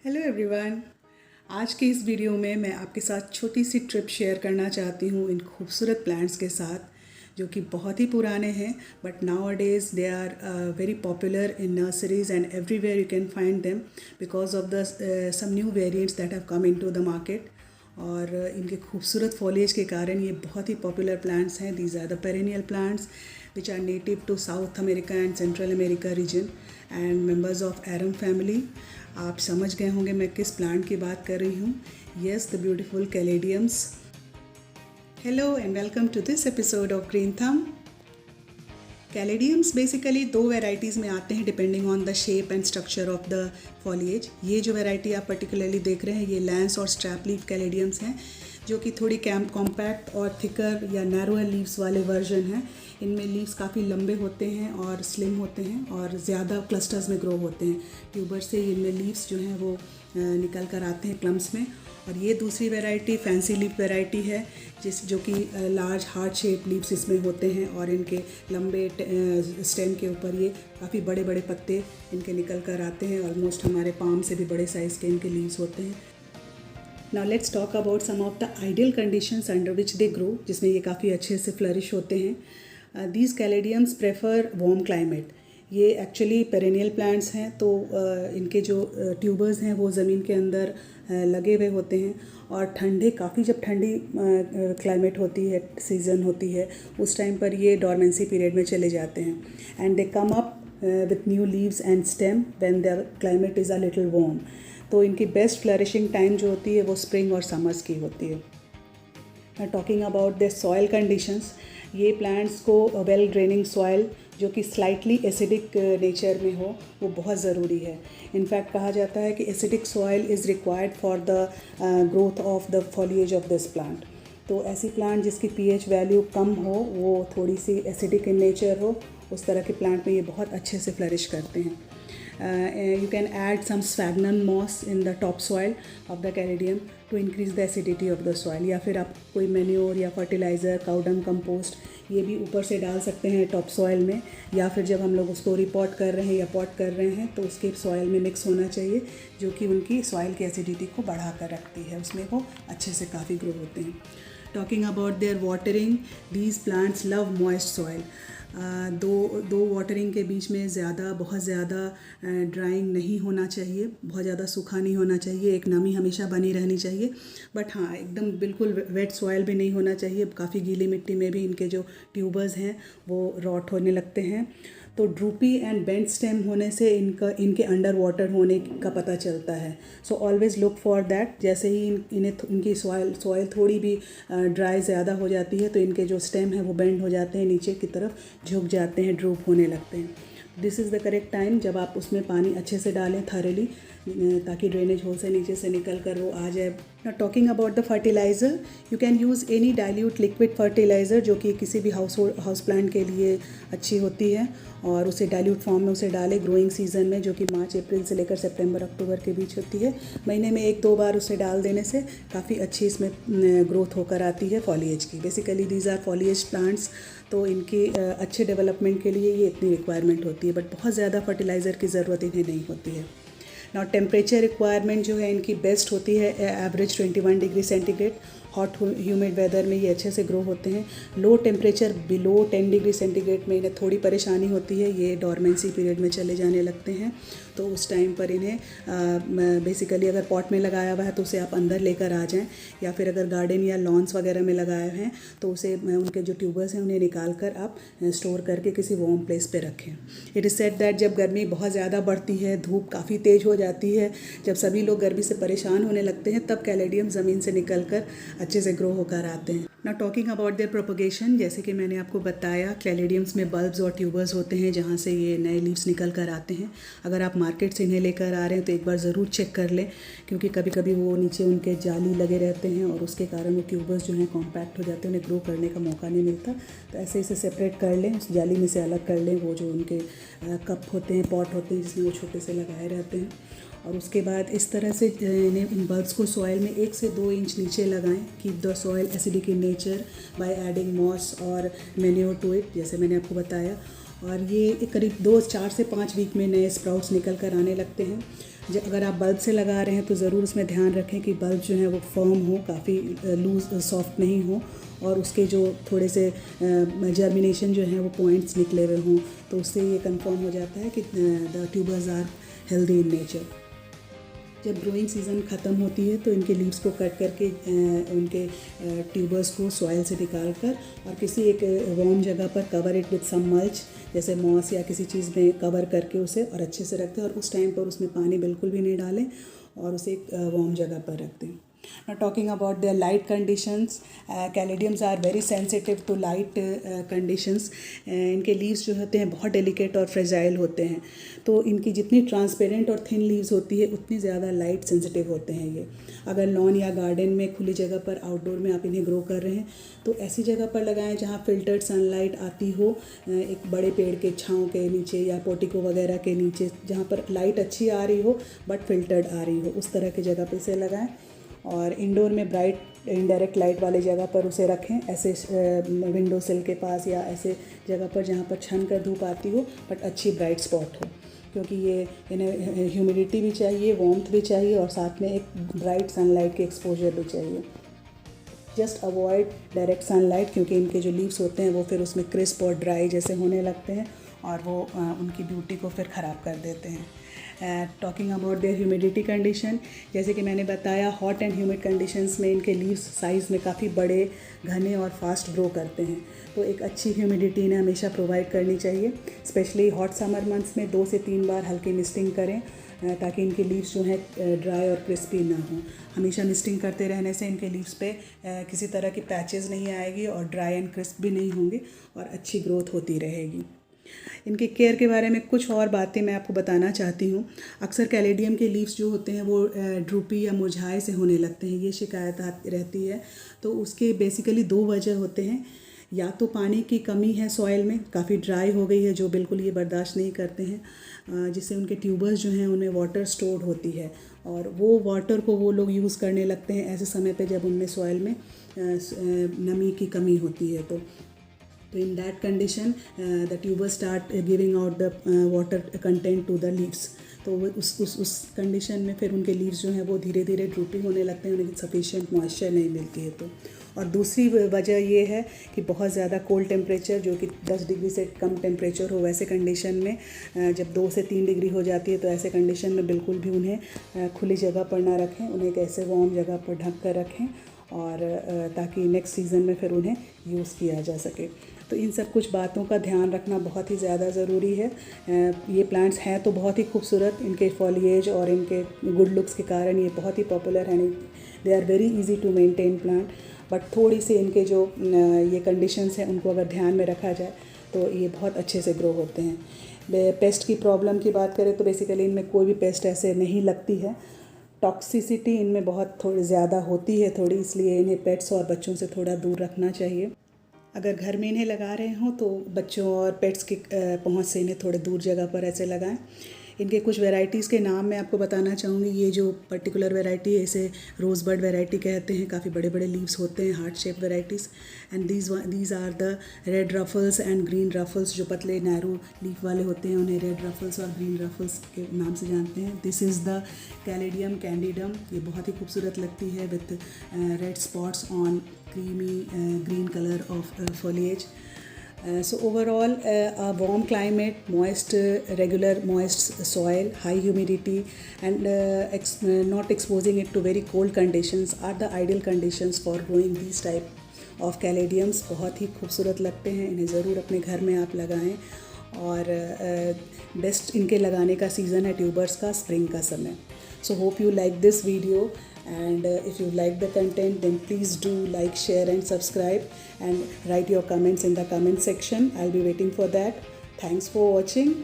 Hello everyone. आज के इस वीडियो में मैं आपके साथ छोटी सी ट्रिप शेयर करना चाहती हूँ इन खूबसूरत प्लांट्स के साथ जो कि बहुत ही पुराने हैं but nowadays they are very popular in nurseries and everywhere you can find them because of the some new variants that have come into the market. और इनके खूबसूरत फॉलिएज के कारण ये बहुत ही पॉपुलर प्लांट्स हैं। These are the perennial plants which are native to South America and Central America region and members of arum family. आप समझ गए होंगे मैं किस प्लांट की बात कर रही हूँ। Yes, the beautiful caladiums. Hello and welcome to this episode of green thumb. Caladiums basically दो वेराइटीज़ में आते हैं depending on the shape and structure of the foliage. ये जो वेराइटी आप पर्टिकुलरली देख रहे हैं ये लैंस और स्ट्रैप लीफ कैलेडियम्स हैं जो कि थोड़ी कॉम्पैक्ट और थिकर या नैरोअर लीव्स वाले वर्जन हैं। इनमें लीव्स काफ़ी लंबे होते हैं और स्लिम होते हैं और ज़्यादा क्लस्टर्स में ग्रो होते हैं। ट्यूबर से इनमें लीव्स जो हैं वो निकल कर आते हैं क्लम्स में। और ये दूसरी वैरायटी फैंसी लीफ वैरायटी है जो कि लार्ज हार्ट शेप लीव्स इसमें होते हैं और इनके लंबे स्टेम के ऊपर ये काफ़ी बड़े बड़े पत्ते इनके निकल कर आते हैं। ऑलमोस्ट हमारे पाम से भी बड़े साइज़ के इनके लीव्स होते हैं। Now let's talk about some of the ideal conditions under which they grow, जिसमें ये काफ़ी अच्छे से फ्लरिश होते हैं। These caladiums prefer warm climate. ये एक्चुअली पेरेनियल प्लांट्स हैं तो इनके जो ट्यूबर्स हैं वो ज़मीन के अंदर लगे हुए होते हैं और जब ठंडी क्लाइमेट होती है, सीज़न होती है, उस टाइम पर ये डॉर्मेंसी पीरियड में चले जाते हैं and they come up with new leaves and stem when the climate is a little warm. तो इनकी बेस्ट फ्लरिशिंग टाइम जो होती है वो स्प्रिंग और समर्स की होती है। Talking about the soil conditions, ये प्लांट्स को वेल ड्रेनिंग सॉइल जो कि स्लाइटली एसिडिक नेचर में हो वो बहुत ज़रूरी है। इनफैक्ट कहा जाता है कि acidic soil is required for the growth of the foliage of this plant. तो ऐसी प्लांट जिसकी पीएच वैल्यू कम हो, वो थोड़ी सी एसिडिक इन नेचर हो, उस तरह के प्लांट में ये बहुत अच्छे से फ्लरिश करते हैं। You can add some sphagnum moss in the top soil of the caladium to increase the acidity of the soil। या फिर आप कोई मैन्योर या फर्टिलाइज़र, काउ डंग कंपोस्ट ये भी ऊपर से डाल सकते हैं टॉप सॉइल में, या फिर जब हम लोग उसको रिपॉट कर रहे हैं या पॉट कर रहे हैं तो उसके सॉइल में मिक्स होना चाहिए, जो कि उनकी सॉइल की एसिडिटी को बढ़ा कर रखती है, उसमें वो अच्छे से काफ़ी ग्रो होते हैं। Talking about their watering, these plants love moist soil. दो वाटरिंग के बीच में बहुत ज़्यादा ड्राइंग नहीं होना चाहिए, बहुत ज़्यादा सूखा नहीं होना चाहिए, एक नमी हमेशा बनी रहनी चाहिए। बट हाँ, एकदम बिल्कुल वेट सॉइल भी नहीं होना चाहिए। काफ़ी गीली मिट्टी में भी इनके जो ट्यूबर्स हैं वो रॉट होने लगते हैं। तो ड्रूपी एंड बेंट स्टेम होने से इनके अंडर वाटर होने का पता चलता है। So always look for that. जैसे ही इनकी सॉइल थोड़ी भी ड्राई ज़्यादा हो जाती है तो इनके जो स्टेम है वो बेंड हो जाते हैं, नीचे की तरफ झुक जाते हैं, ड्रूप होने लगते हैं। This is the correct time जब आप उसमें पानी अच्छे से डालें थॉरली, ताकि ड्रेनेज होल से नीचे से निकल कर वो आ जाए। Now talking about the fertilizer, you can use any dilute liquid fertilizer जो कि किसी भी हाउस प्लांट के लिए अच्छी होती है, और उसे डाइल्यूट फॉर्म में उसे डालें ग्रोइंग सीजन में, जो कि मार्च अप्रैल से लेकर सितंबर अक्टूबर के बीच होती है। महीने में 1-2 बार उसे डाल देने से काफ़ी अच्छी इसमें ग्रोथ होकर आती है फॉलिएज की। Basically these are foliage plants, तो इनके अच्छे डेवलपमेंट के लिए ये इतनी रिक्वायरमेंट होती है, बट बहुत ज़्यादा फर्टिलाइज़र की ज़रूरत इन्हें नहीं होती है। नाउ टेम्परेचर रिक्वायरमेंट जो है इनकी बेस्ट होती है average 21 degree centigrade. Hot humid weather में ये अच्छे से ग्रो होते हैं। Low temperature below 10 degree centigrade में इन्हें थोड़ी परेशानी होती है, ये डॉर्मेंसी पीरियड में चले जाने लगते हैं। तो उस टाइम पर इन्हें बेसिकली अगर पॉट में लगाया हुआ है तो उसे आप अंदर लेकर आ जाएं, या फिर अगर गार्डन या लॉन्स वगैरह में लगाए हैं तो उसे उनके जो ट्यूबर्स हैं उन्हें निकाल कर आप स्टोर करके किसी वार्म प्लेस पे रखें। इट इज़ सेड दैट जब गर्मी बहुत ज़्यादा बढ़ती है, धूप काफ़ी तेज़ हो जाती है, जब सभी लोग गर्मी से परेशान होने लगते हैं, तब कैलेडियम ज़मीन से निकल कर अच्छे से ग्रो होकर आते हैं। ना टॉकिंग अबाउट देयर प्रोपगेशन, जैसे कि मैंने आपको बताया कैलेडियम्स में बल्ब्स और ट्यूबर्स होते हैं जहाँ से ये नए लीव्स निकल कर आते हैं। अगर आप मार्केट से इन्हें लेकर आ रहे हैं तो एक बार ज़रूर चेक कर लें, क्योंकि कभी कभी वो नीचे उनके जाली लगे रहते हैं और उसके कारण वो ट्यूबर्स जो हैं कॉम्पैक्ट हो जाते हैं, उन्हें ग्रो करने का मौका नहीं मिलता। तो ऐसे इसे सेपरेट कर लें, उस जाली में से अलग कर लें वो जो उनके कप होते हैं, पॉट होते हैं जिसमें वो छोटे से लगाए रहते हैं। और उसके बाद इस तरह से इन बल्ब्स को सॉइल में 1 से 2 इंच नीचे लगाएं। Keep the soil acidic in nature by adding moss और मैन्योर टू इट, जैसे मैंने आपको बताया। और ये करीब 4 से 5 वीक में नए स्प्राउट्स निकल कर आने लगते हैं। अगर आप बल्ब से लगा रहे हैं तो ज़रूर उसमें ध्यान रखें कि बल्ब जो है वो फर्म हो, काफ़ी लूज़ सॉफ्ट नहीं हो, और उसके जो थोड़े से जर्मिनेशन जो है वो पॉइंट्स निकले हुए हों, तो उससे ये कंफर्म हो जाता है कि the tubers are healthy in nature. जब ग्रोइंग सीज़न ख़त्म होती है तो इनके लीव्स को कट करके उनके ट्यूबर्स को सॉइल से निकाल कर और किसी एक वार्म जगह पर cover it with some mulch, जैसे मॉस या किसी चीज़ में कवर करके उसे और अच्छे से रखते हैं, और उस टाइम पर उसमें पानी बिल्कुल भी नहीं डालें और उसे एक वार्म जगह पर रख दें। Now talking about their light conditions, caladiums are very sensitive to light conditions. इनके लीव्स जो होते हैं बहुत डेलिकेट और फ्रेजाइल होते हैं, तो इनकी जितनी ट्रांसपेरेंट और थिन लीव्स होती है उतनी ज़्यादा लाइट सेंसिटिव होते हैं ये। अगर लॉन या गार्डन में खुली जगह पर आउटडोर में आप इन्हें ग्रो कर रहे हैं तो ऐसी जगह पर लगाएं जहाँ फिल्टर्ड सनलाइट आती हो, एक बड़े पेड़ के छांव के नीचे या पोर्टिको वगैरह के नीचे, जहाँ पर लाइट अच्छी आ रही हो बट फिल्टर्ड आ रही हो, उस तरह की जगह पर इसे लगाएं। और इंडोर में ब्राइट इनडायरेक्ट लाइट वाली जगह पर उसे रखें, ऐसे विंडो सिल के पास या ऐसे जगह पर जहाँ पर छन कर धूप आती हो बट अच्छी ब्राइट स्पॉट हो, क्योंकि ये इन्हें ह्यूमिडिटी भी चाहिए, वार्मथ भी चाहिए और साथ में एक ब्राइट सनलाइट की एक्सपोजर भी चाहिए। जस्ट अवॉइड डायरेक्ट सनलाइट, क्योंकि इनके जो लीव्स होते हैं वो फिर उसमें क्रिस्प और ड्राई जैसे होने लगते हैं और वो उनकी ब्यूटी को फिर ख़राब कर देते हैं। Talking about their humidity condition, जैसे कि मैंने बताया हॉट एंड ह्यूमिड कंडीशंस में इनके लीव्स साइज़ में काफ़ी बड़े, घने और फास्ट ग्रो करते हैं, तो एक अच्छी ह्यूमिडिटी इन्हें हमेशा प्रोवाइड करनी चाहिए। स्पेशली हॉट समर मंथ्स में 2 से 3 बार हल्की मिस्टिंग करें ताकि इनके लीव्स जो हैं ड्राई और क्रिस्पी ना हों। हमेशा मिस्टिंग करते रहने से इनके लीव्स पे किसी तरह की पैचेस नहीं आएगी और ड्राई एंड क्रिस्प भी नहीं होंगे और अच्छी ग्रोथ होती रहेगी। इनके केयर के बारे में कुछ और बातें मैं आपको बताना चाहती हूँ। अक्सर कैलेडियम के लीव्स जो होते हैं वो ड्रूपी या मुरझाए से होने लगते हैं, ये शिकायत रहती है। तो उसके बेसिकली 2 वजह होते हैं, या तो पानी की कमी है, सॉइल में काफ़ी ड्राई हो गई है जो बिल्कुल ये बर्दाश्त नहीं करते हैं, जिससे उनके ट्यूबर्स जो हैं उनमें वाटर स्टोर्ड होती है और वो वाटर को वो लोग यूज़ करने लगते हैं ऐसे समय पे जब उनमें सॉइल में नमी की कमी होती है। तो in that condition the tubers start giving out the water content to the leaves, तो उस कंडीशन में फिर उनके लीव्स जो हैं वो धीरे धीरे ड्रूपी होने लगते हैं, उन्हें सफिशिएंट मॉइस्चर नहीं मिलती है। तो और दूसरी वजह ये है कि बहुत ज़्यादा कोल्ड टेम्परेचर, जो कि 10 डिग्री से कम टेम्परेचर हो, वैसे कंडीशन में जब 2 से 3 डिग्री हो जाती है तो ऐसे कंडीशन में बिल्कुल भी उन्हें खुली जगह पर ना रखें, उन्हें एक ऐसे वार्म जगह पर ढक कर रखें और ताकि नेक्स्ट सीज़न में फिर उन्हें यूज़ किया जा सके। तो इन सब कुछ बातों का ध्यान रखना बहुत ही ज़्यादा ज़रूरी है। ये प्लांट्स हैं तो बहुत ही खूबसूरत, इनके फॉलिएज और इनके गुड लुक्स के कारण ये बहुत ही पॉपुलर हैं। They are very easy to maintain plant, but थोड़ी सी इनके जो ये कंडीशंस हैं उनको अगर ध्यान में रखा जाए तो ये बहुत अच्छे से ग्रो होते हैं। पेस्ट की प्रॉब्लम की बात करें तो बेसिकली इनमें कोई भी पेस्ट ऐसे नहीं लगती है। टॉक्सिसिटी इनमें बहुत थोड़ी ज़्यादा होती है थोड़ी, इसलिए इन्हें पेट्स और बच्चों से थोड़ा दूर रखना चाहिए। अगर घर में इन्हें लगा रहे हों तो बच्चों और पेट्स की पहुंच से इन्हें थोड़े दूर जगह पर ऐसे लगाएं। इनके कुछ वैरायटीज़ के नाम मैं आपको बताना चाहूँगी। ये जो पर्टिकुलर वैरायटी है इसे रोज़बर्ड वैरायटी कहते हैं, काफ़ी बड़े बड़े लीव्स होते हैं, heart shape varieties. And these are the red ruffles and green ruffles. जो पतले नैरो लीफ वाले होते हैं उन्हें रेड रफल्स और ग्रीन रफल्स के नाम से जानते हैं। This is the caladium candidum. ये बहुत ही खूबसूरत लगती है with red spots on creamy green colour of foliage. So overall, a warm climate, moist, regular moist soil, high humidity, and not exposing it to very cold conditions are the ideal conditions for growing these type of caladiums. बहुत ही खूबसूरत लगते हैं, इन्हें ज़रूर अपने घर में आप लगाएं। और बेस्ट इनके लगाने का सीज़न है ट्यूबर्स का स्प्रिंग का समय। So hope you like this video. And if you like the content, then please do like, share and subscribe, and write your comments in the comment section. I'll be waiting for that. Thanks for watching.